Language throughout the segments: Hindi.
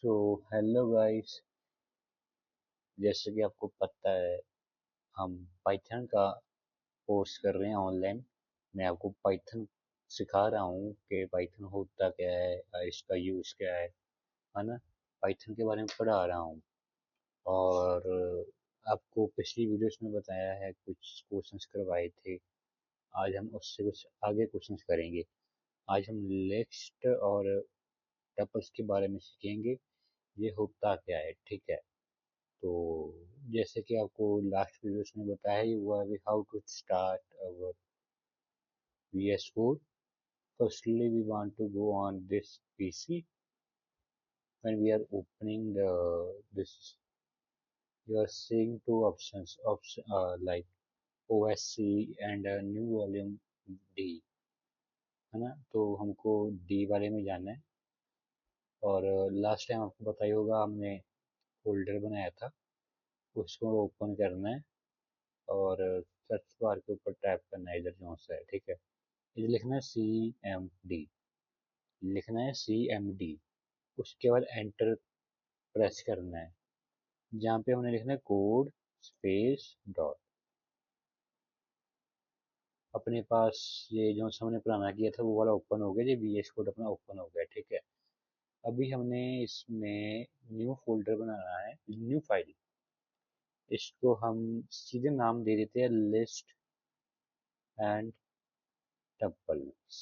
So hello guys. जैसे कि आपको पता है, हम पाइथन का कोर्स कर रहे हैं ऑनलाइन। मैं आपको पाइथन सिखा रहा हूँ कि पाइथन होता क्या है, इसका यूज़ क्या है ना। पाइथन के बारे में पढ़ा रहा हूँ। और आपको पिछली वीडियोस में बताया है, कुछ क्वेश्चंस करवाए थे। आज हम उससे कुछ आगे क्वेश्चंस करेंगे। आज हम लिस्ट और टपल्स के बारे में सीखेंगे, ये होता क्या है, ठीक है। तो जैसे कि आपको लास्ट वीडियोस में बताया ही हुआ है, how to start our VS Code. Firstly, we want to go on this PC. When we are opening this, you are seeing two options like OSC and a new volume D, है ना। तो हमको D वाले में जाना है। और लास्ट टाइम आपको बताया होगा, हमने फोल्डर बनाया था, उसको ओपन करना है। और सर्च बार के ऊपर टैप करना है, इधर जो सा है, ठीक है। ये लिखना है CMD, लिखना है CMD। उसके बाद एंटर प्रेस करना है। जहाँ पे हमने लिखना है कोड स्पेस डॉट। अपने पास ये जो सा हमने पुराना किया था वो वाला ओपन हो गया, ये VS कोड अपना ओपन हो गया, ठीक है। अभी हमने इसमें न्यू फोल्डर बनाना है, न्यू फाइल। इसको हम सीधे नाम दे देते हैं list and tuples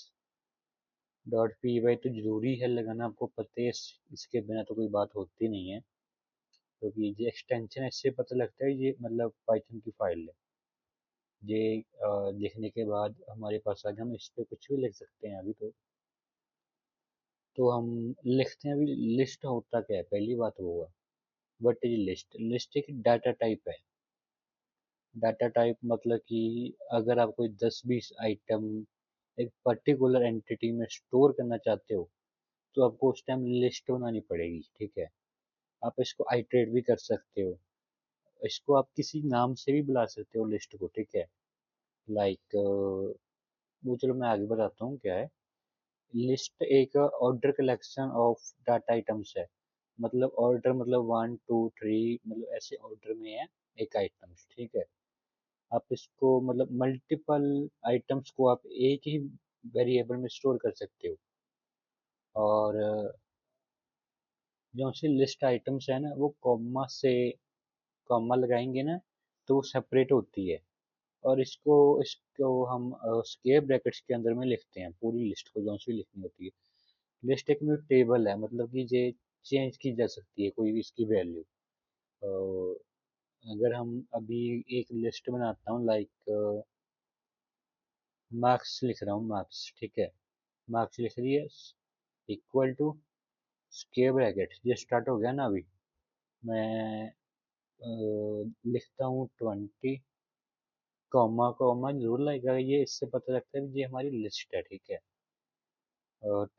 dot P Y. तो जरूरी है लगाना, आपको पता है, इसके बिना तो कोई बात होती नहीं है। क्योंकि ये एक्सटेंशन है, इससे पता लगता है ये मतलब पाइथन की फाइल है। ये लिखने के बाद हमारे पास आगे हम इस पे कुछ भी लिख सकते हैं। अभी तो हम लिखते हैं। अभी लिस्ट होता क्या है, पहली बात वो है, व्हाट इज लिस्ट। लिस्ट एक डाटा टाइप है। डाटा टाइप मतलब कि अगर आप कोई 10-20 आइटम एक पर्टिकुलर एंटिटी में स्टोर करना चाहते हो, तो आपको उस टाइम लिस्ट बनानी पड़ेगी, ठीक है। आप इसको आइटरेट भी कर सकते हो, इसको आप किसी नाम से भी बुला सकते हो लिस्ट को, ठीक है। लाइक वो चलो मैं आगे बताता हूँ क्या है। लिस्ट एक order collection of data items है। मतलब ऑर्डर मतलब 1 2 3, मतलब ऐसे ऑर्डर में है एक आइटम्स, ठीक है। आप इसको मतलब मल्टीपल आइटम्स को आप एक ही वेरिएबल में स्टोर कर सकते हो। और जो सी लिस्ट आइटम्स है ना, वो कॉमा लगाएंगे ना, तो वो सेपरेट होती है। और इसको हम स्क्वेयर ब्रैकेट्स के अंदर में लिखते हैं, पूरी लिस्ट को जो सी लिखनी होती है। लिस्ट एक टेबल है, मतलब कि ये चेंज की जा सकती है कोई भी इसकी वैल्यू। अगर हम अभी एक लिस्ट बनाता हूँ, लाइक मार्क्स लिख रहा हूँ, मार्क्स, ठीक है। मार्क्स लिख रही है, इक्वल टू स्क्वेयर ब्रैकेट, ये स्टार्ट हो गया ना। अभी मैं लिखता हूँ 20, कॉमा कॉमा जरूर लगेगा, ये इससे पता लगता है कि ये हमारी लिस्ट है, ठीक है।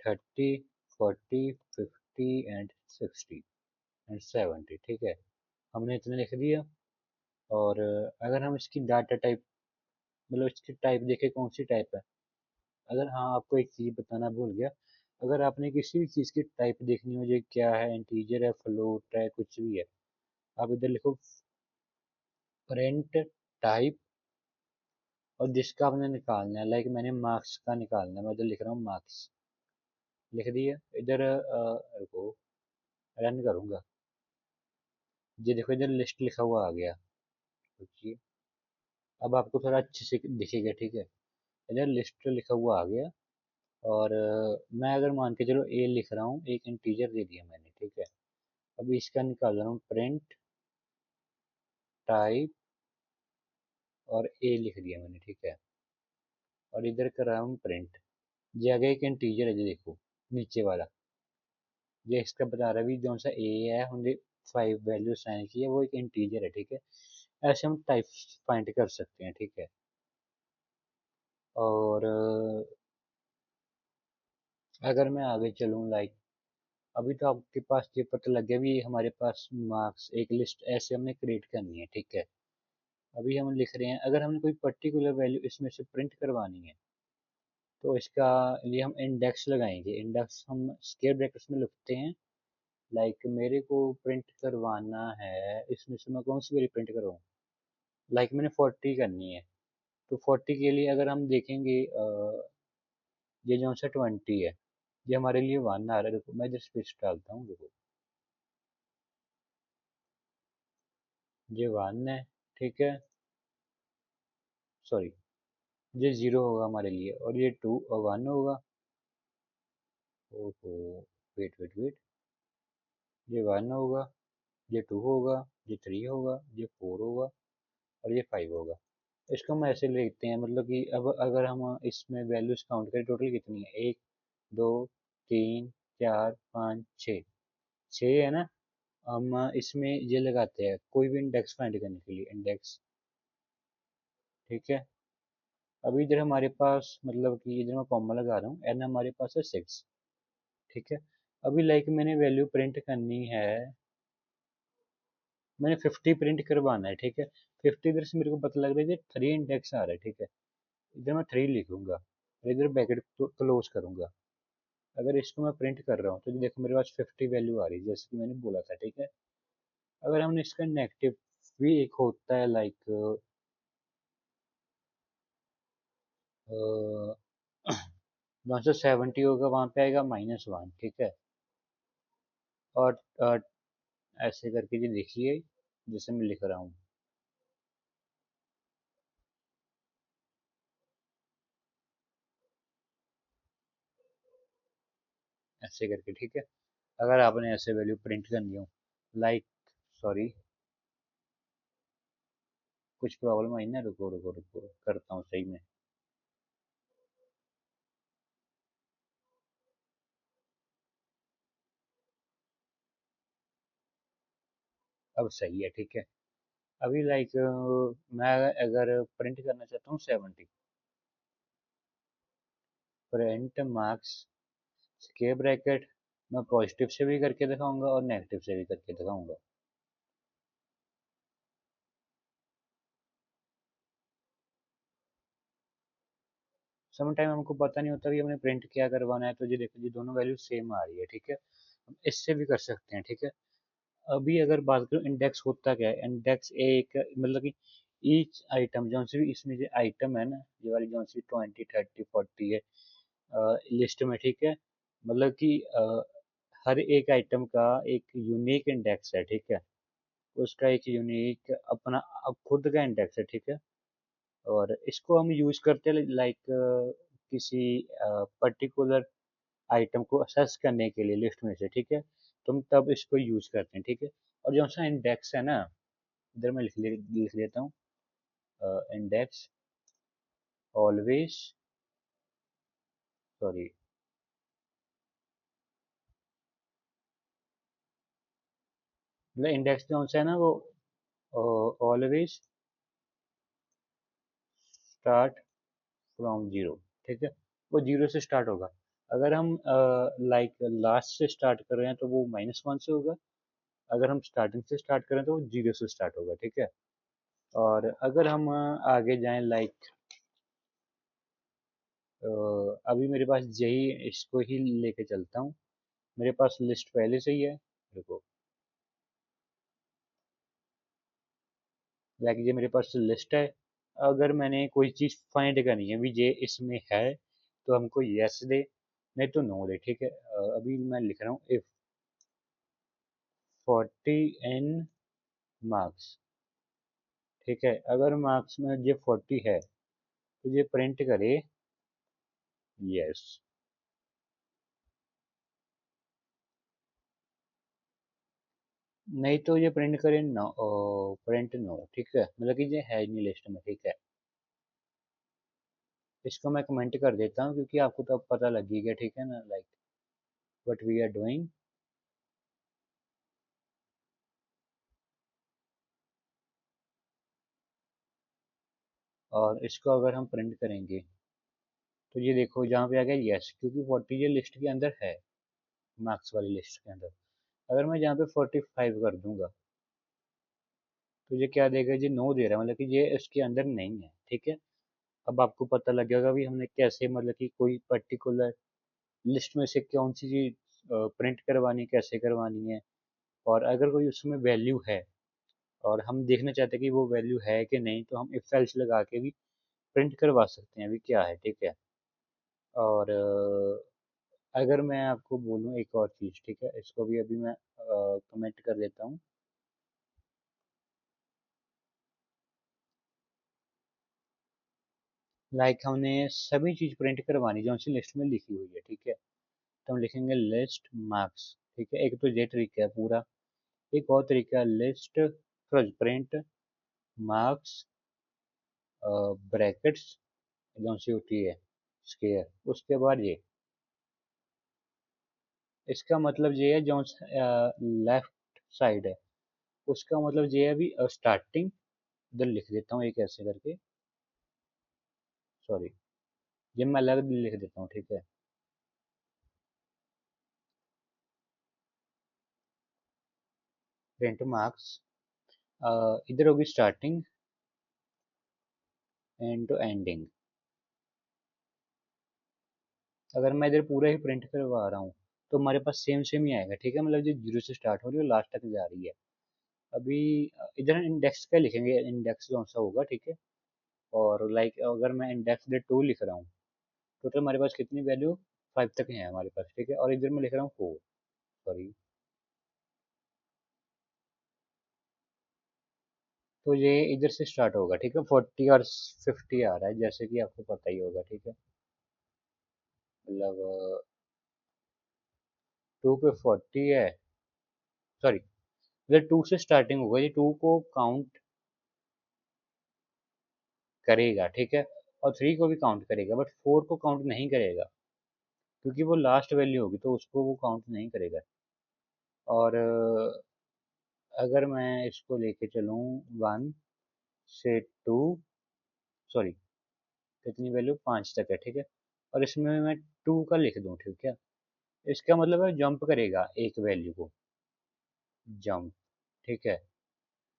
30 40 50 एंड 60 एंड 70, ठीक है। हमने इतने लिख दिया। और अगर हम इसकी डाटा टाइप, मतलब इसकी टाइप देखें कौन सी टाइप है। अगर, हाँ, आपको एक चीज़ बताना भूल गया। अगर आपने किसी भी चीज़ की टाइप देखनी हो, जो क्या है, इंटीजर है, फ्लोट है, कुछ भी है, आप इधर लिखो प्रिंट टाइप। और जिसका आपने निकालना है, लाइक मैंने मार्क्स का निकालना है, मैं इधर लिख रहा हूँ मार्क्स, लिख दिया। इधर रुको, रन करूँगा। ये देखो, इधर लिस्ट लिखा हुआ आ गया। रुकिए, अब आपको थोड़ा अच्छे से दिखेगा, ठीक है। इधर लिस्ट लिखा हुआ आ गया। और मैं अगर मान के चलो ए लिख रहा हूँ, एक इंटीजर दे दिया मैंने, ठीक है। अभी इसका निकाल रहा हूँ प्रिंट टाइप, और ए लिख दिया मैंने, ठीक है। और इधर कर रहा हूँ प्रिंट। ये आगे एक इंटीजर है, ये देखो नीचे वाला, ये इसका बता रहा है भी जो सा ए है, हमने 5 वैल्यू साइन की है, वो एक इंटीजर है, ठीक है। ऐसे हम टाइप फाइंड कर सकते हैं, ठीक है। और अगर मैं आगे चलूँ, लाइक अभी तो आपके पास ये पता लग गया भी हमारे पास मार्क्स एक लिस्ट ऐसे हमने क्रिएट करनी है, ठीक है। अभी हम लिख रहे हैं, अगर हमने कोई पर्टिकुलर वैल्यू इसमें से प्रिंट करवानी है, तो इसका लिए हम इंडेक्स लगाएंगे। इंडेक्स हम स्क्वायर ब्रैकेट्स में लिखते हैं, लाइक मेरे को प्रिंट करवाना है, इसमें से मैं कौन सी वाली प्रिंट करवाऊँ? लाइक मैंने 40 करनी है, तो 40 के लिए अगर हम देखेंगे ये जो सा 20 है, ये हमारे लिए 1 आ रहा है। देखो मैं इधर स्पेस डालता हूँ, देखो ये 1 है, ठीक है, सॉरी, ये 0 होगा हमारे लिए, और ये 2 और 1 होगा। ओहो, वेट वेट वेट, ये 1 होगा, ये 2 होगा, ये 3 होगा, ये 4 होगा, और ये 5 होगा। इसको हम ऐसे लिखते हैं, मतलब कि अब अगर हम इसमें वैल्यूज काउंट करें, टोटल कितनी है? 1 2 3 4 5 6, 6 है ना। हम इसमें ये लगाते हैं कोई भी इंडेक्स फाइंड करने के लिए, इंडेक्स, ठीक है। अभी इधर हमारे पास, मतलब कि इधर मैं कॉमा लगा रहा हूँ, एन हमारे पास है 6, ठीक है। अभी लाइक मैंने वैल्यू प्रिंट करनी है, मैंने 50 प्रिंट करवाना है, ठीक है। 50 इधर से मेरे को पता लग रहा है कि 3 इंडेक्स आ रहा है, ठीक है। इधर मैं 3 लिखूंगा और इधर ब्रैकेट क्लोज करूंगा। अगर इसको मैं प्रिंट कर रहा हूँ तो ये देखो मेरे पास 50 वैल्यू आ रही है, जैसे कि मैंने बोला था, ठीक है। अगर हमने इसका नेगेटिव भी एक होता है, लाइक जहाँ से 70 होगा वहाँ पे आएगा -1, ठीक है। और ऐसे करके ये देखिए, जैसे मैं लिख रहा हूँ, ऐसे करके, ठीक है। अगर आपने ऐसे वैल्यू प्रिंट करनी हो, लाइक, सॉरी, कुछ प्रॉब्लम आई ना, रुको रुको रुको, करता हूँ सही में। अब सही है, ठीक है। अभी लाइक मैं अगर प्रिंट करना चाहता हूँ 70, प्रिंट मार्क्स स्क्वायर ब्रैकेट, मैं पॉजिटिव से भी करके दिखाऊंगा और नेगेटिव से भी करके दिखाऊंगा। सम टाइम हमको पता नहीं होता कि हमने प्रिंट क्या करवाना है, तो ये देखो ये दोनों वैल्यू सेम आ रही है, ठीक है। हम इससे भी कर सकते हैं, ठीक है। अभी अगर बात करूँ इंडेक्स होता क्या है, इंडेक्स एक मतलब कि ईच आइटम जो सी भी इसमें जो आइटम है ना, ये वाली जो सी 20 30 40 है लिस्ट में, ठीक है। मतलब कि हर एक आइटम का एक यूनिक इंडेक्स है, ठीक है। उसका एक यूनिक अपना खुद का इंडेक्स है, ठीक है। और इसको हम यूज करते हैं लाइक किसी पर्टिकुलर आइटम को असेस करने के लिए लिस्ट में से, ठीक है। तुम तब इसको यूज करते हैं, ठीक है। और जो सा इंडेक्स है ना, इधर मैं लिख लेता हूँ, इंडेक्स ऑलवेज, सॉरी, मतलब इंडेक्स जो सा है ना वो ऑलवेज स्टार्ट फ्रॉम जीरो, ठीक है। वो जीरो से स्टार्ट होगा। अगर हम लाइक लास्ट से स्टार्ट कर रहे हैं तो वो -1 से होगा। अगर हम स्टार्टिंग से स्टार्ट करें तो वो 0 से स्टार्ट होगा, ठीक है। और अगर हम आगे जाएं, लाइक अभी मेरे पास यही, इसको ही लेके चलता हूँ। मेरे पास लिस्ट पहले से ही है, देखो, लाइक ये मेरे पास लिस्ट है। अगर मैंने कोई चीज़ फाइंड करनी है भी ये इसमें है, तो हमको यस दे, नहीं तो नो दे, ठीक है। अभी मैं लिख रहा हूँ इफ 40 इन मार्क्स, ठीक है। अगर मार्क्स में ये 40 है तो ये प्रिंट करे यस, नहीं तो ये प्रिंट करे नो, प्रिंट नो, ठीक है। मतलब कि ये है नहीं लिस्ट में, ठीक है। इसको मैं कमेंट कर देता हूँ क्योंकि आपको तो अब पता लग ही गया, ठीक है ना, like what we are doing. और इसको अगर हम प्रिंट करेंगे तो ये देखो जहाँ पे आ गया यस, क्योंकि 40 ये लिस्ट के अंदर है, मार्क्स वाली लिस्ट के अंदर। अगर मैं यहाँ पे 45 कर दूंगा तो ये क्या देगा, ये नो दे रहा है, मतलब कि ये इसके अंदर नहीं है, ठीक है। अब आपको पता लग जाएगा भी हमने कैसे, मतलब कि कोई पर्टिकुलर लिस्ट में से कौन सी चीज प्रिंट करवानी कैसे करवानी है, और अगर कोई उसमें वैल्यू है और हम देखना चाहते हैं कि वो वैल्यू है कि नहीं, तो हम इफ एल्स लगा के भी प्रिंट करवा सकते हैं अभी क्या है, ठीक है। और अगर मैं आपको बोलूँ एक और चीज़, ठीक है, इसको भी अभी मैं कमेंट कर देता हूँ। लाइक हमने सभी चीज़ प्रिंट करवानी जो उसी लिस्ट में लिखी हुई है, ठीक है। तो हम लिखेंगे लिस्ट मार्क्स, ठीक है। एक तो ये तरीका है पूरा। एक और तरीका है लिस्ट प्रिंट मार्क्स ब्रैकेट्स जो सी होती है स्क्वायर, उसके बाद ये, इसका मतलब ये है जो लेफ्ट साइड है उसका मतलब ये है अभी स्टार्टिंग। इधर लिख देता हूँ एक ऐसे करके, सॉरी, ये मैं अलग लिख देता हूँ, ठीक है। प्रिंट मार्क्स, इधर होगी स्टार्टिंग एंड टू एंडिंग। अगर मैं इधर पूरा ही प्रिंट करवा रहा हूँ तो हमारे पास सेम सेम ही आएगा, ठीक है। मतलब जो जीरो से स्टार्ट हो रही है और लास्ट तक जा रही है। अभी इधर इंडेक्स का लिखेंगे, इंडेक्स कौन सा होगा, ठीक है। और लाइक अगर मैं इंडेक्स डे टू लिख रहा हूँ, टोटल हमारे पास कितनी वैल्यू, 5 तक है हमारे पास, ठीक है। और इधर मैं लिख रहा हूँ 4, सॉरी। तो ये इधर से स्टार्ट होगा, ठीक है। 40 और 50 आ रहा है जैसे कि आपको पता ही होगा, ठीक है। मतलब 2 पे 40 है, सॉरी, इधर 2 से स्टार्टिंग होगा, ये 2 को काउंट करेगा, ठीक है। और 3 को भी काउंट करेगा, बट 4 को काउंट नहीं करेगा क्योंकि वो लास्ट वैल्यू होगी, तो उसको वो काउंट नहीं करेगा। और अगर मैं इसको लेके चलूँ 1 से 2, सॉरी, कितनी वैल्यू 5 तक है, ठीक है। और इसमें मैं 2 का लिख दूँ, ठीक है। इसका मतलब है जंप करेगा एक वैल्यू को, जंप, ठीक है।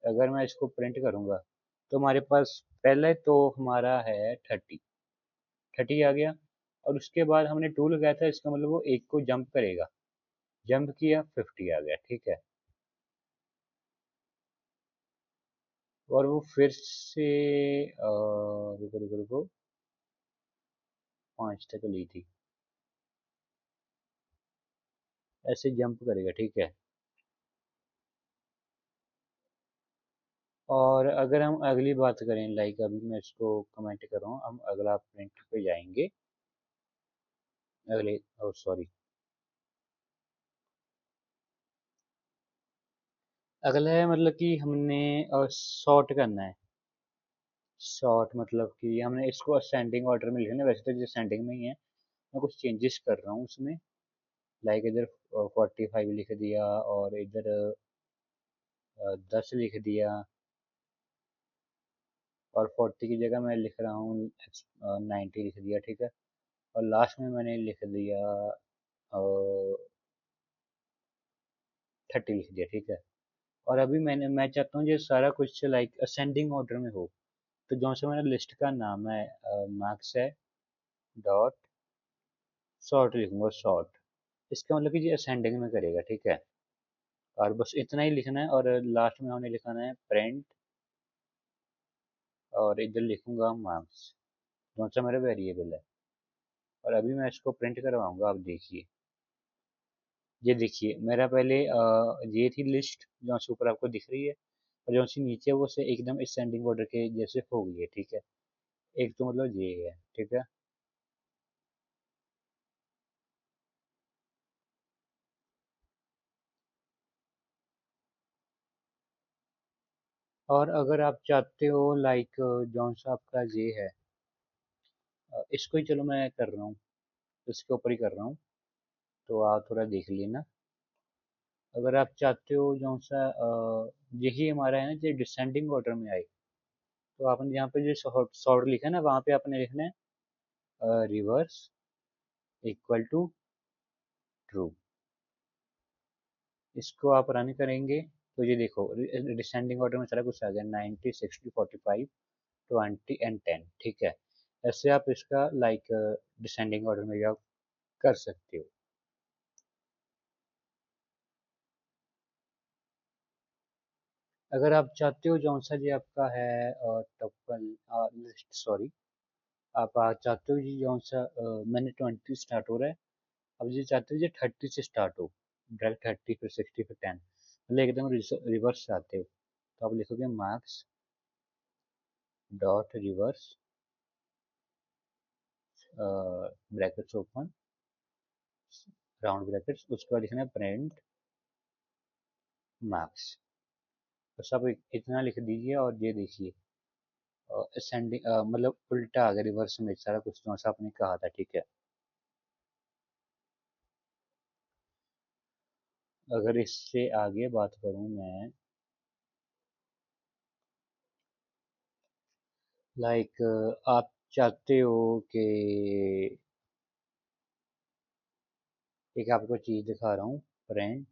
अगर मैं इसको प्रिंट करूँगा तो हमारे पास पहले तो हमारा है 30, 30 आ गया। और उसके बाद हमने 2 लगाया था, इसका मतलब वो एक को जंप करेगा, जंप किया 50 आ गया, ठीक है। और वो फिर से रुको रुको रुको, 5 तक ली थी, ऐसे जंप करेगा, ठीक है। और अगर हम अगली बात करें, लाइक अभी मैं इसको कमेंट कर रहा हूँ, हम अगला प्रिंट पे जाएंगे, अगले, ओ सॉरी, अगला है मतलब कि हमने सॉर्ट करना है। सॉर्ट मतलब कि हमने इसको असेंडिंग ऑर्डर में लिखना है, वैसे तो ये असेंडिंग में ही है, मैं कुछ चेंजेस कर रहा हूँ उसमें। लाइक इधर 45 लिख दिया, और इधर 10 लिख दिया, और 40 की जगह मैं लिख रहा हूँ 90 लिख दिया, ठीक है। और लास्ट में मैंने लिख दिया 30 लिख दिया, ठीक है। और अभी मैं चाहता हूँ ये सारा कुछ लाइक असेंडिंग ऑर्डर में हो। तो जो सा मेरा लिस्ट का नाम है मार्क्स है डॉट सॉर्ट, लिखूंगा सॉर्ट। इसका मतलब कि ये असेंडिंग में करेगा, ठीक है। और बस इतना ही लिखना है, और लास्ट में हमने लिखाना है प्रिंट, और इधर लिखूंगा मार्क्स, कौन सा मेरा वेरिएबल है। और अभी मैं इसको प्रिंट करवाऊंगा, आप देखिए। ये देखिए मेरा पहले ये थी लिस्ट जो से ऊपर आपको दिख रही है, और जो सी नीचे वो से एकदम असेंडिंग ऑर्डर के जैसे हो गई है, ठीक है। एक तो मतलब ये है, ठीक है। और अगर आप चाहते हो लाइक जौन सा आपका ये है, इसको ही चलो मैं कर रहा हूँ, इसके ऊपर ही कर रहा हूँ, तो आप थोड़ा देख लेना। अगर आप चाहते हो जौन सा यही हमारा है ना, जो डिसेंडिंग ऑर्डर में आए, तो आपने यहाँ पे जो सॉर्ट लिखा है ना, वहाँ पे आपने लिखना है रिवर्स इक्वल टू ट्रू। इसको आप रन करेंगे तो ये देखो डिसेंडिंग ऑर्डर में सारा कुछ आ गया, 90 60 45 20 एंड 10, ठीक है। ऐसे आप इसका लाइक डिसेंडिंग ऑर्डर में भी आप कर सकते हो। अगर आप चाहते हो जौन सा जी आपका है टपल लिस्ट, सॉरी, आप चाहते हो जी जौन सा मैंने 20 स्टार्ट हो रहा है, अब जी चाहते हो जी 30 से स्टार्ट हो, डायरेक्ट 30 फिर 60 फिर 10, मतलब एकदम रिवर्स चाहते हो, तो आप लिखोगे marks dot reverse brackets open round brackets, उसके बाद लिखना है प्रिंट मार्क्स। बस आप इतना लिख दीजिए और ये देखिए असेंडिंग मतलब उल्टा आ गया, रिवर्स में सारा कुछ जो सा आपने कहा था, ठीक है। अगर इससे आगे बात करूं मैं, लाइक आप चाहते हो कि एक आपको चीज दिखा रहा हूँ, प्रिंट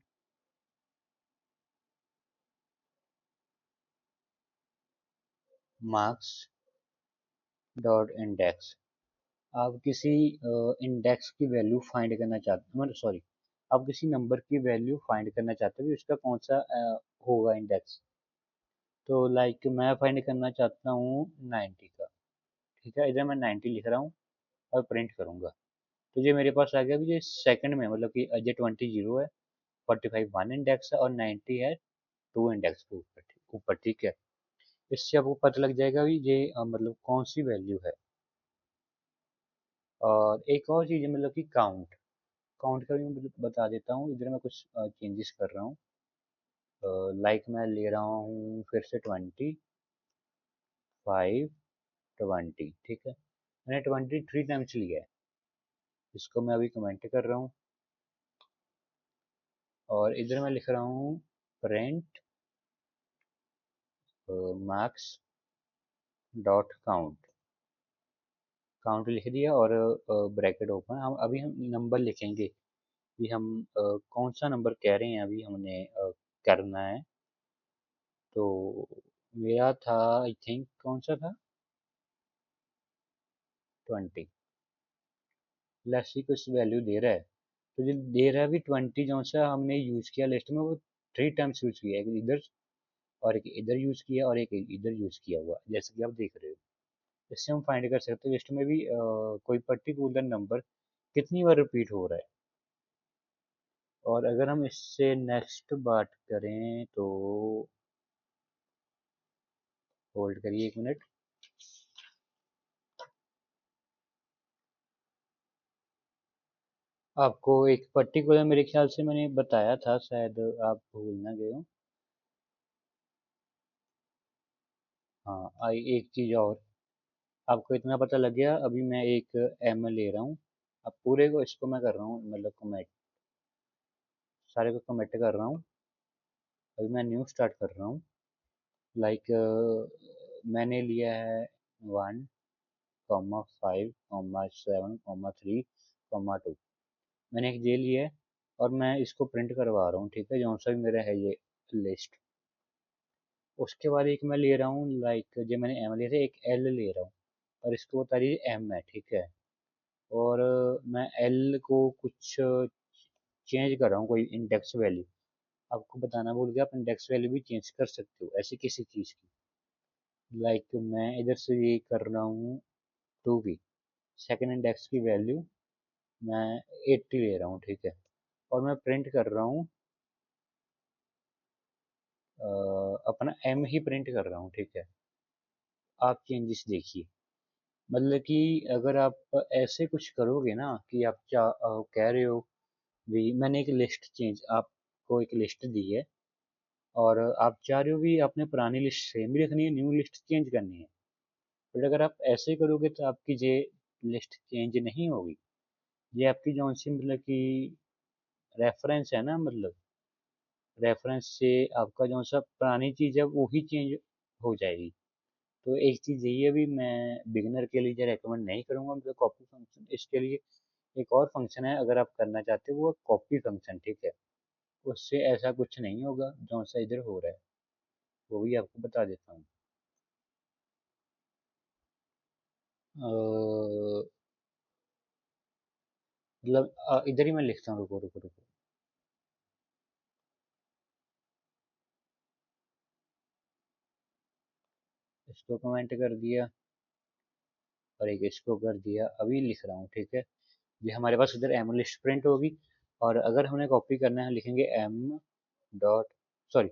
मार्क्स डॉट इंडेक्स। आप किसी इंडेक्स की वैल्यू फाइंड करना चाहते, मतलब सॉरी, आप किसी नंबर की वैल्यू फाइंड करना चाहते हो कि उसका कौन सा होगा इंडेक्स। तो लाइक मैं फाइंड करना चाहता हूँ 90 का, ठीक है, इधर मैं 90 लिख रहा हूँ और प्रिंट करूंगा, तो ये मेरे पास आ गया कि ये सेकंड में, मतलब कि ये 20 जीरो है, 45 वन इंडेक्स है और 90 है टू इंडेक्स के ऊपर, ऊपर, ठीक है। इससे आपको पता लग जाएगा कि ये मतलब कौन सी वैल्यू है। और एक और चीज़ है, मतलब कि काउंट, काउंट का भी मैं बता देता हूँ, इधर मैं कुछ चेंजेस कर रहा हूँ। लाइक मैं ले रहा हूँ फिर से 25 20, ठीक है, मैंने 23 टाइम्स लिया है, इसको मैं अभी कमेंट कर रहा हूँ और इधर मैं लिख रहा हूँ print marks dot count, count लिख दिया और ब्रैकेट ओपन। हम नंबर लिखेंगे कि हम कौन सा नंबर कह रहे हैं अभी हमने करना है। तो मेरा था, आई थिंक कौन सा था, 20, प्लस ही कुछ वैल्यू दे रहा है, तो जो दे रहा है अभी 20 जो सा हमने यूज किया लिस्ट में, वो 3 टाइम्स यूज किया है, एक इधर और एक इधर यूज किया और एक इधर यूज किया हुआ, जैसे कि आप देख रहे हो। इससे हम फाइंड कर सकते हैं लिस्ट में भी कोई पर्टिकुलर नंबर कितनी बार रिपीट हो रहा है। और अगर हम इससे नेक्स्ट बात करें तो, होल्ड करिए एक मिनट। आपको एक पर्टिकुलर मेरे ख्याल से मैंने बताया था, शायद आप भूल ना गए हो। हाँ, आई एक चीज़ और, आपको इतना पता लग गया, अभी मैं एक एम ले रहा हूँ, अब पूरे को इसको मैं कर रहा हूँ, मतलब कमेंट, सारे को कमेंट कर रहा हूँ। अभी मैं न्यू स्टार्ट कर रहा हूँ, लाइक मैंने लिया है 1,5,7,3,2, मैंने एक जे लिया है और मैं इसको प्रिंट करवा रहा हूँ, ठीक है, जो सा भी मेरा है ये लिस्ट। उसके बाद एक मैं ले रहा हूँ, लाइक जो मैंने एम लिया था, एक एल ले रहा हूँ और इसको बता दीजिए एम है, ठीक है। और मैं एल को कुछ चेंज कर रहा हूँ, कोई इंडेक्स वैल्यू, आपको बताना भूल गया, आप इंडेक्स वैल्यू भी चेंज कर सकते हो ऐसी किसी चीज़ की। लाइक मैं इधर से ये कर रहा हूँ 2 की सेकंड इंडेक्स की वैल्यू मैं 80 ले रहा हूँ, ठीक है, और मैं प्रिंट कर रहा हूँ अपना एम ही प्रिंट कर रहा हूँ, ठीक है। आप चेंजेस देखिए, मतलब कि अगर आप ऐसे कुछ करोगे ना कि आप कह रहे हो भी मैंने एक लिस्ट चेंज, आपको एक लिस्ट दी है और आप चाह रहे हो भी आपने पुरानी लिस्ट सेम ही रखनी है, न्यू लिस्ट चेंज करनी है, बट अगर आप ऐसे करोगे तो आपकी ये लिस्ट चेंज नहीं होगी। ये आपकी जो सी मतलब कि रेफरेंस है ना, मतलब रेफरेंस से आपका जो सा पुरानी चीज़ है वो ही चेंज हो जाएगी। तो एक चीज़ यही है भी, मैं बिगिनर के लिए रेकमेंड नहीं करूँगा मतलब कॉपी फंक्शन, इसके लिए एक और फंक्शन है अगर आप करना चाहते हो, वो कॉपी फंक्शन, ठीक है, उससे ऐसा कुछ नहीं होगा जो सा इधर हो रहा है, वो भी आपको बता देता हूँ। मतलब इधर ही मैं लिखता हूँ, रुको रुको रुको। इसको कमेंट कर दिया और एक इसको कर दिया, अभी लिख रहा हूँ, ठीक है। ये हमारे पास इधर एम लिस्ट प्रिंट होगी, और अगर हमें कॉपी करना है लिखेंगे M dot, sorry,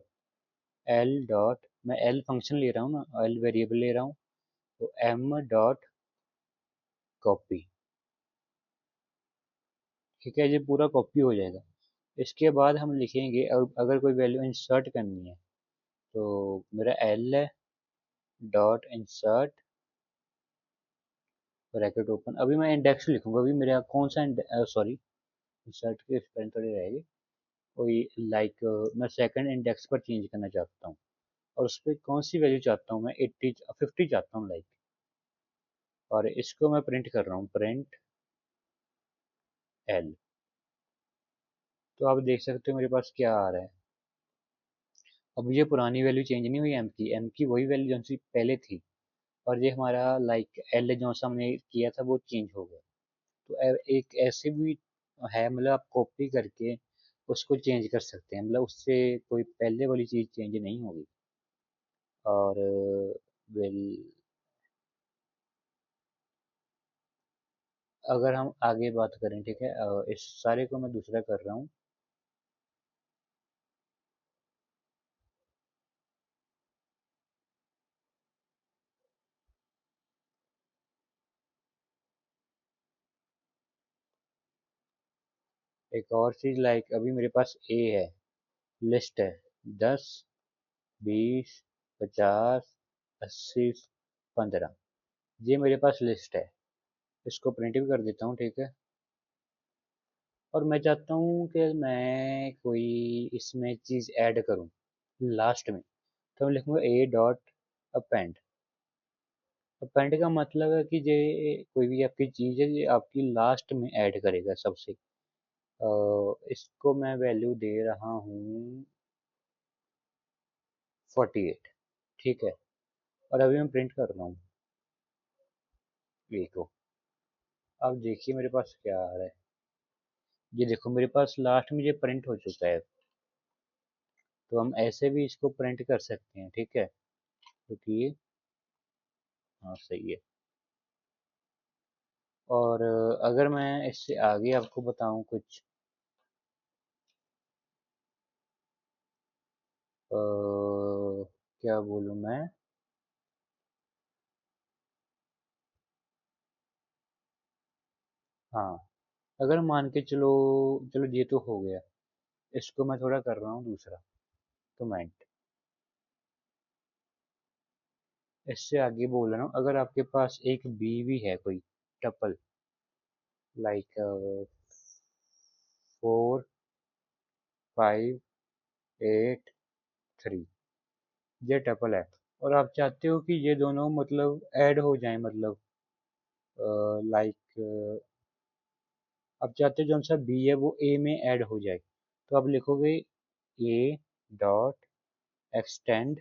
L dot, मैं एल फंक्शन ले रहा हूँ ना, एल वेरिएबल ले रहा हूँ, तो एम डॉट कॉपी, ठीक है। ये पूरा कॉपी हो जाएगा। इसके बाद हम लिखेंगे, अगर कोई वैल्यू इंसर्ट करनी है, तो मेरा एल है डॉट इंसर्ट ब्रैकेट ओपन, अभी मैं इंडेक्स लिखूंगा, अभी मेरा कौन सा, सॉरी, इंसर्ट के स्पेलिंग थोड़ी रहेगी, कोई लाइक मैं सेकंड इंडेक्स पर चेंज करना चाहता हूँ, और उस पर कौन सी वैल्यू चाहता हूँ मैं, 80 50 चाहता हूँ लाइक, और इसको मैं प्रिंट कर रहा हूँ, प्रिंट एल। तो आप देख सकते हो मेरे पास क्या आ रहा है। अब ये पुरानी वैल्यू चेंज नहीं हुई, एम की वही वैल्यू जो सी पहले थी, और ये हमारा लाइक एल जो सा हमने किया था वो चेंज हो गया। तो एक ऐसे भी है, मतलब आप कॉपी करके उसको चेंज कर सकते हैं, मतलब उससे कोई पहले वाली चीज़ चेंज नहीं होगी। और वेल, अगर हम आगे बात करें, ठीक है, इस सारे को मैं दूसरा कर रहा हूँ। एक और चीज़ लाइक अभी मेरे पास ए है, लिस्ट है, 10, 20, 50, 80, 15, ये मेरे पास लिस्ट है। इसको प्रिंट भी कर देता हूँ, ठीक है। और मैं चाहता हूँ कि मैं कोई इसमें चीज़ ऐड करूँ लास्ट में, तो मैं लिखूँगा ए डॉट अपेंड। अपेंड का मतलब है कि ये कोई भी आपकी चीज़ है, ये आपकी लास्ट में ऐड करेगा सबसे। इसको मैं वैल्यू दे रहा हूँ 48, ठीक है। और अभी मैं प्रिंट कर रहा हूँ ए को। अब देखिए मेरे पास क्या आ रहा है, ये देखो मेरे पास लास्ट में ये प्रिंट हो चुका है। तो हम ऐसे भी इसको प्रिंट कर सकते हैं, ठीक है, क्योंकि ये, हाँ सही है। और अगर मैं इससे आगे आपको बताऊं कुछ, क्या बोलूं मैं, हाँ, अगर मान के चलो, चलो ये तो हो गया, इसको मैं थोड़ा कर रहा हूँ दूसरा कमेंट। इससे आगे बोल रहा हूँ, अगर आपके पास एक बी भी है, कोई टपल लाइक 4, 5, 8, 3, ये टपल है, और आप चाहते हो कि ये दोनों मतलब ऐड हो जाएं, मतलब लाइक आप चाहते हो जो सा बी है वो ए में ऐड हो जाए, तो आप लिखोगे ए डॉट एक्सटेंड,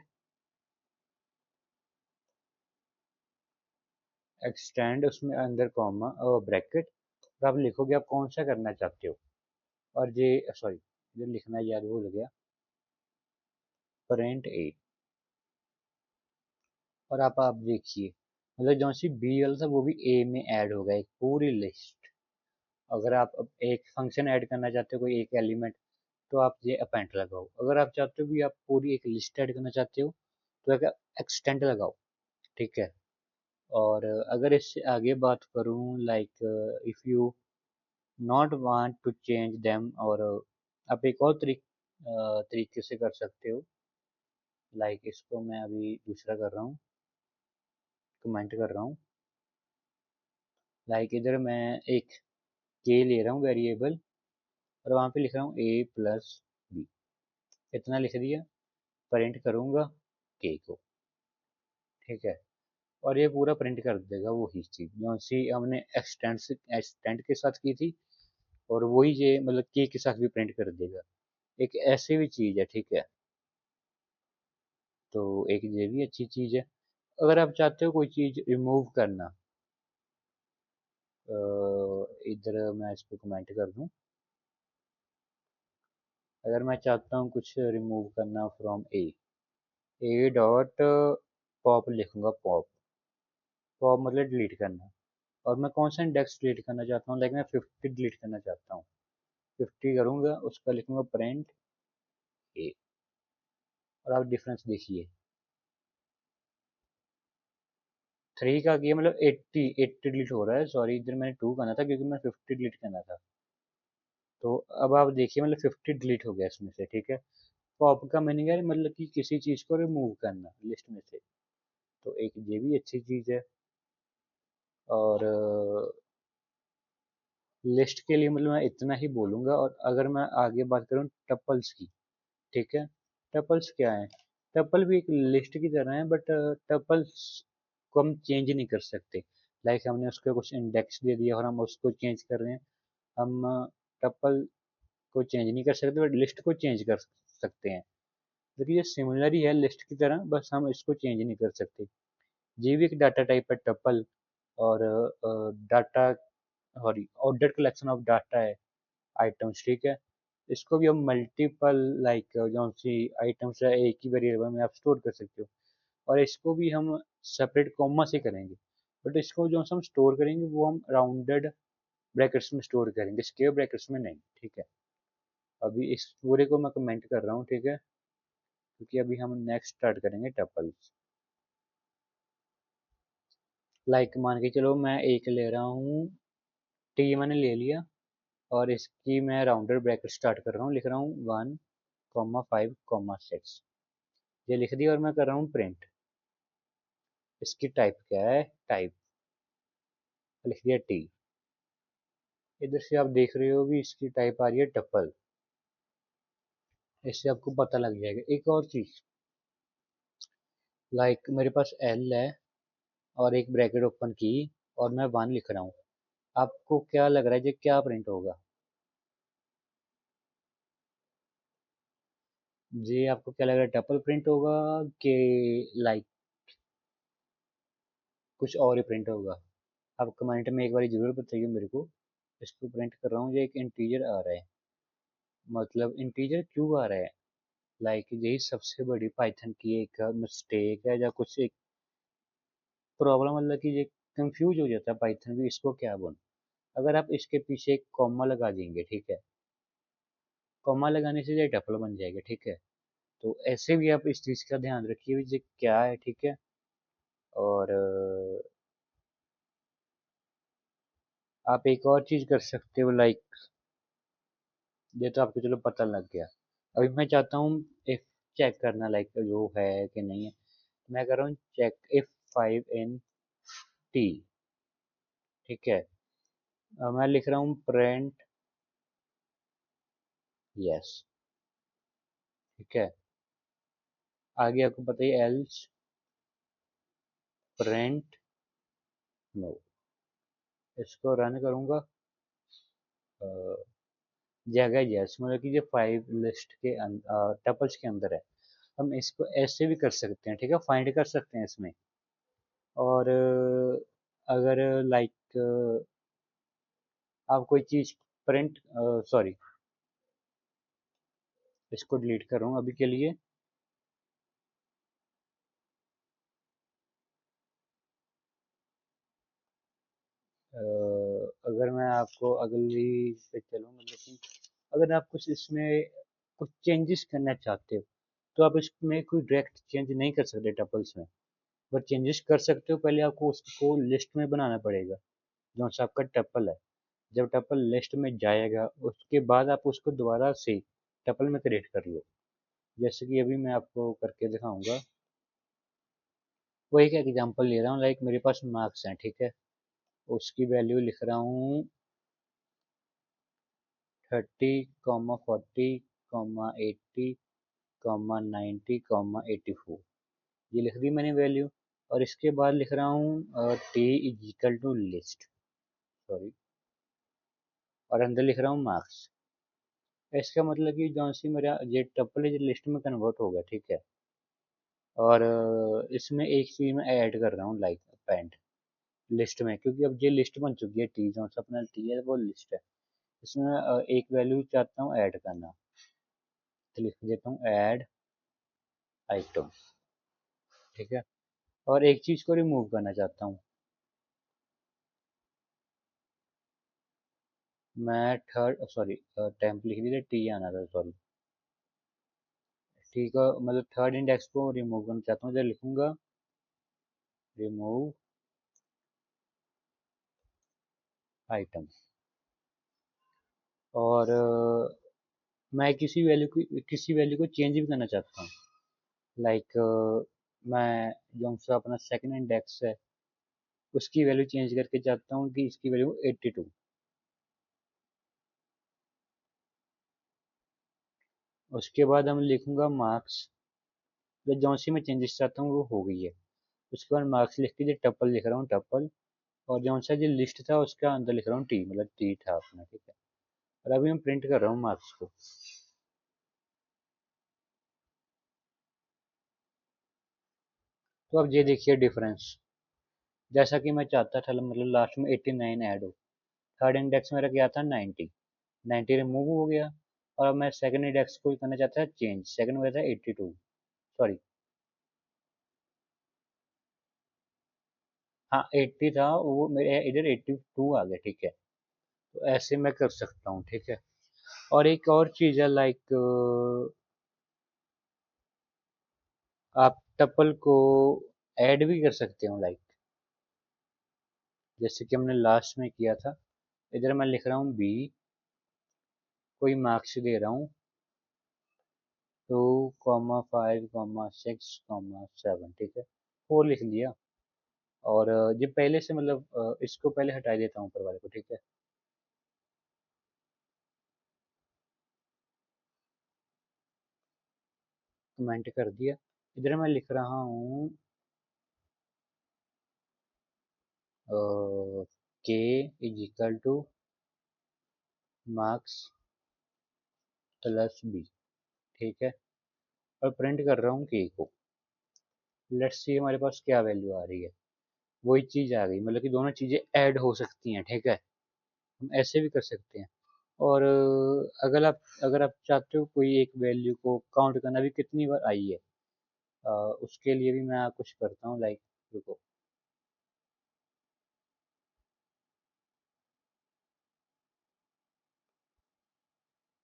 एक्सटेंड उसमें अंदर कॉमा ब्रैकेट, तो आप लिखोगे आप कौन सा करना चाहते हो। और ये सॉरी, ये लिखना याद भूल गया, प्रिंट ए। और आप देखिए, मतलब जो सी बी वाला था वो भी ए में ऐड होगा, एक पूरी लिस्ट। अगर आप अब एक फंक्शन ऐड करना चाहते हो, कोई एक एलिमेंट, तो आप ये अपेंड लगाओ। अगर आप चाहते हो कि आप पूरी एक लिस्ट ऐड करना चाहते हो, तो एक एक्सटेंड लगाओ, ठीक है। और अगर इससे आगे बात करूं, like if you not want to change them, और आप एक और तरीके से कर सकते हो, लाइक इसको मैं अभी दूसरा कर रहा हूँ, कमेंट कर रहा हूँ। लाइक इधर मैं एक के ले रहा हूँ वेरिएबल, और वहाँ पे लिख रहा हूँ ए प्लस बी, इतना लिख दिया, प्रिंट करूँगा के को, ठीक है। और ये पूरा प्रिंट कर देगा वही चीज़ जो सी हमने एक्सटेंड के साथ की थी, और वही ये मतलब के साथ भी प्रिंट कर देगा। एक ऐसी भी चीज़ है, ठीक है। तो एक ये भी अच्छी चीज़ है। अगर आप चाहते हो कोई चीज़ रिमूव करना, इधर मैं इसको कमेंट कर दूं, अगर मैं चाहता हूँ कुछ रिमूव करना from A, A dot pop लिखूंगा, पॉप। पॉप मतलब डिलीट करना। और मैं कौन सा इंडेक्स डिलीट करना चाहता हूँ, लाइक मैं 50 डिलीट करना चाहता हूँ। 50 करूंगा, उसका लिखूंगा प्रिंट ए। और आप डिफरेंस देखिए, 3 का किया मतलब 80 डिलीट हो रहा है। सॉरी, इधर मैंने 2 करना था क्योंकि मैं 50 डिलीट करना था। तो अब आप देखिए मतलब 50 डिलीट हो गया इसमें से, ठीक है। पॉप का मीनिंग है मतलब कि किसी चीज को रिमूव करना लिस्ट में से। तो एक ये भी अच्छी चीज है। और लिस्ट के लिए मतलब मैं इतना ही बोलूंगा। और अगर मैं आगे बात करूँ टपल्स की, ठीक है। टपल्स क्या है? टपल भी एक लिस्ट की तरह है, बट टपल्स को हम चेंज नहीं कर सकते। लाइक हमने उसको कुछ इंडेक्स दे दिया और हम उसको चेंज कर रहे हैं। हम टपल को चेंज नहीं कर सकते, बट लिस्ट को चेंज कर सकते हैं। देखिए ये सिमिलर ही है लिस्ट की तरह, बस हम इसको चेंज नहीं कर सकते। ये भी एक डाटा टाइप है टपल। और data sorry order collection of data है, आइटम्स, ठीक है। इसको भी हम मल्टीपल लाइक जो सी आइटम्स है एक ही वेरिएबल में आप स्टोर कर सकते हो। और इसको भी हम सेपरेट कॉमा से करेंगे। बट इसको जो हम स्टोर करेंगे वो हम राउंडेड ब्रैकेट्स में स्टोर करेंगे, स्क्वायर ब्रैकेट्स में नहीं, ठीक है। अभी इस पूरे को मैं कमेंट कर रहा हूँ, ठीक है, क्योंकि अभी हम नेक्स्ट स्टार्ट करेंगे टपल्स। लाइक मान के चलो मैं एक ले रहा हूँ, टी मैंने ले लिया। और इसकी मैं राउंडेड ब्रैकेट स्टार्ट कर रहा हूँ, लिख रहा हूँ 1,5,6। ये लिख दिया और मैं कर रहा हूँ प्रिंट। इसकी टाइप क्या है? टाइप लिख दिया टी। इधर से आप देख रहे हो भी इसकी टाइप आ रही है टपल। इससे आपको पता लग जाएगा। एक और चीज, लाइक मेरे पास एल है और एक ब्रैकेट ओपन की और मैं 1 लिख रहा हूँ। आपको क्या लग रहा है, ये क्या प्रिंट होगा? जी आपको क्या लग रहा है, टपल प्रिंट होगा कि लाइक कुछ और ही प्रिंट होगा? आप कमेंट में एक बार जरूर बताइए मेरे को। इसको प्रिंट कर रहा हूँ, ये एक इंटीजर आ रहा है। मतलब इंटीजर क्यों आ रहा है? लाइक यही सबसे बड़ी पाइथन की एक मिस्टेक है, या कुछ एक प्रॉब्लम, मतलब कि ये कंफ्यूज हो जाता है पाइथन भी इसको क्या बोल। अगर आप इसके पीछे एक कॉमा लगा देंगे, ठीक है, कॉमा लगाने से ये टपल बन जाएगा, ठीक है। तो ऐसे भी आप इस चीज़ का ध्यान रखिए ये क्या है, ठीक है। और आप एक और चीज़ कर सकते हो, लाइक ये तो आपको चलो पता लग गया। अभी मैं चाहता हूँ इफ चेक करना, लाइक जो है कि नहीं है। मैं कर रहा हूँ चेक इफ 5 इन टी, ठीक है। मैं लिख रहा हूँ प्रिंट यस, ठीक है। आगे आपको पता ही एल्स प्रिंट नो। इसको रन करूंगा। जगह यस, मतलब कि ये 5 लिस्ट के टपल्स के अंदर है। हम इसको ऐसे भी कर सकते हैं, ठीक है, फाइंड कर सकते हैं इसमें। और अगर लाइक आप कोई चीज प्रिंट सॉरी इसको डिलीट कर रहा हूँ अभी के लिए। अगर मैं आपको अगली पे चलूँ, मतलब कि अगर आप कुछ इसमें कुछ चेंजेस करना चाहते हो, तो आप इसमें कोई डायरेक्ट चेंज नहीं कर सकते टपल्स में। बट चेंजेस कर सकते हो, पहले आपको उसको लिस्ट में बनाना पड़ेगा जो सा आपका टपल है। जब टपल लिस्ट में जाएगा उसके बाद आप उसको दोबारा से टपल में क्रिएट कर लो। जैसे कि अभी मैं आपको करके दिखाऊंगा। वो एक एग्जांपल ले रहा हूँ, लाइक मेरे पास मार्क्स हैं, ठीक है। उसकी वैल्यू लिख रहा हूँ 30,40,80,90,84। ये लिख दी मैंने वैल्यू। और इसके बाद लिख रहा हूँ T is equal to list, sorry, और अंदर लिख रहा हूँ मार्क्स। इसका मतलब कि जौन सी मेरा ये टपल है लिस्ट में कन्वर्ट हो गया, ठीक है। और इसमें एक चीज मैं ऐड कर रहा हूँ, लाइक पेंट लिस्ट में, क्योंकि अब ये लिस्ट बन चुकी है। टी जो सा अपना टी है वो लिस्ट है। इसमें एक वैल्यू चाहता हूँ ऐड करना। तो लिख देता हूँ ऐड आइटम, ठीक है। और एक चीज़ को रिमूव करना चाहता हूँ। मैं थर्ड सॉरी टेम्प लिख दिया, टी आना था, सॉरी। ठीक है, मतलब थर्ड इंडेक्स को रिमूव करना चाहता हूँ, जो लिखूंगा रिमूव आइटम। और मैं किसी वैल्यू को चेंज भी करना चाहता हूँ। लाइक मैं जो सा अपना सेकंड इंडेक्स है उसकी वैल्यू चेंज करके चाहता हूँ कि इसकी वैल्यू 82। उसके बाद हम लिखूंगा मार्क्स। तो जो सी मैं चेंजेस चाहता हूँ वो हो गई है। उसके बाद मार्क्स लिख के जो टपल लिख रहा हूँ टपल, और जो सा जो लिस्ट था उसका अंदर लिख रहा हूँ टी, मतलब टी था अपना, ठीक है। और अभी मैं प्रिंट कर रहा हूँ मार्क्स को। तो अब ये देखिए डिफरेंस, जैसा कि मैं चाहता था, मतलब लास्ट में 89 ऐड हो। थर्ड इंडेक्स मेरा क्या था 90, 90 रिमूव हो गया। और अब मैं सेकंड इंडेक्स को करना चाहता था चेंज, सेकंड में था 82, सॉरी, हाँ 80 था, वो मेरे इधर 82 आ गया, ठीक है। तो ऐसे मैं कर सकता हूँ, ठीक है। और एक और चीज़ है, लाइक आप टपल को ऐड भी कर सकते हो, लाइक जैसे कि हमने लास्ट में किया था। इधर मैं लिख रहा हूँ बी, कोई मार्क्स दे रहा हूँ 2,5,6,7, ठीक है, 4 लिख लिया। और ये पहले से, मतलब इसको पहले हटा देता हूँ ऊपर वाले को, ठीक है। कमेंट कर दिया। इधर मैं लिख रहा हूँ K is equal to marks plus B, ठीक है। और प्रिंट कर रहा हूँ के को। लेट्स सी हमारे पास क्या वैल्यू आ रही है। वही चीज़ आ गई, मतलब कि दोनों चीज़ें ऐड हो सकती हैं, ठीक है। हम ऐसे भी कर सकते हैं। और अगर आप चाहते हो कोई एक वैल्यू को काउंट करना भी कितनी बार आई है, उसके लिए भी मैं कुछ करता हूँ, लाइक रुको,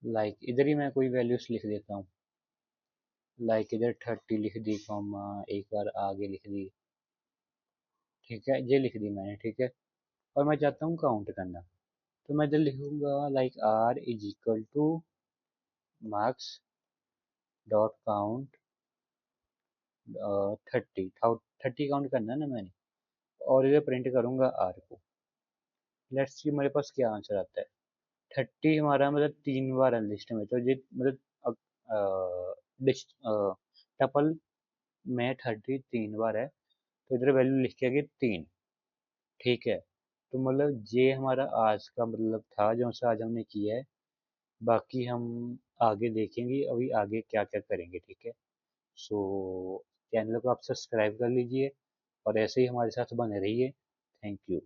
लाइक इधर ही मैं कोई वैल्यूज लिख देता हूँ। लाइक इधर 30 लिख दी, कॉमा एक बार आगे लिख दी, ठीक है, ये लिख दी मैंने, ठीक है। और मैं चाहता हूँ काउंट करना। तो मैं इधर लिखूंगा like R is equal to marks dot count 30, 30 count करना है ना मैंने। और इधर प्रिंट करूंगा आर को। लेट्स सी मेरे पास क्या आंसर आता है। 30 हमारा मतलब 3 बार है लिस्ट में, तो ये मतलब टपल में 30 3 बार है, तो इधर वैल्यू लिख के आगे 3, ठीक है। तो मतलब ये हमारा आज का मतलब था जो सा आज हमने किया है। बाकी हम आगे देखेंगे अभी आगे क्या क्या करेंगे, ठीक है। सो चैनल को आप सब्सक्राइब कर लीजिए और ऐसे ही हमारे साथ बने रहिए। Thank you.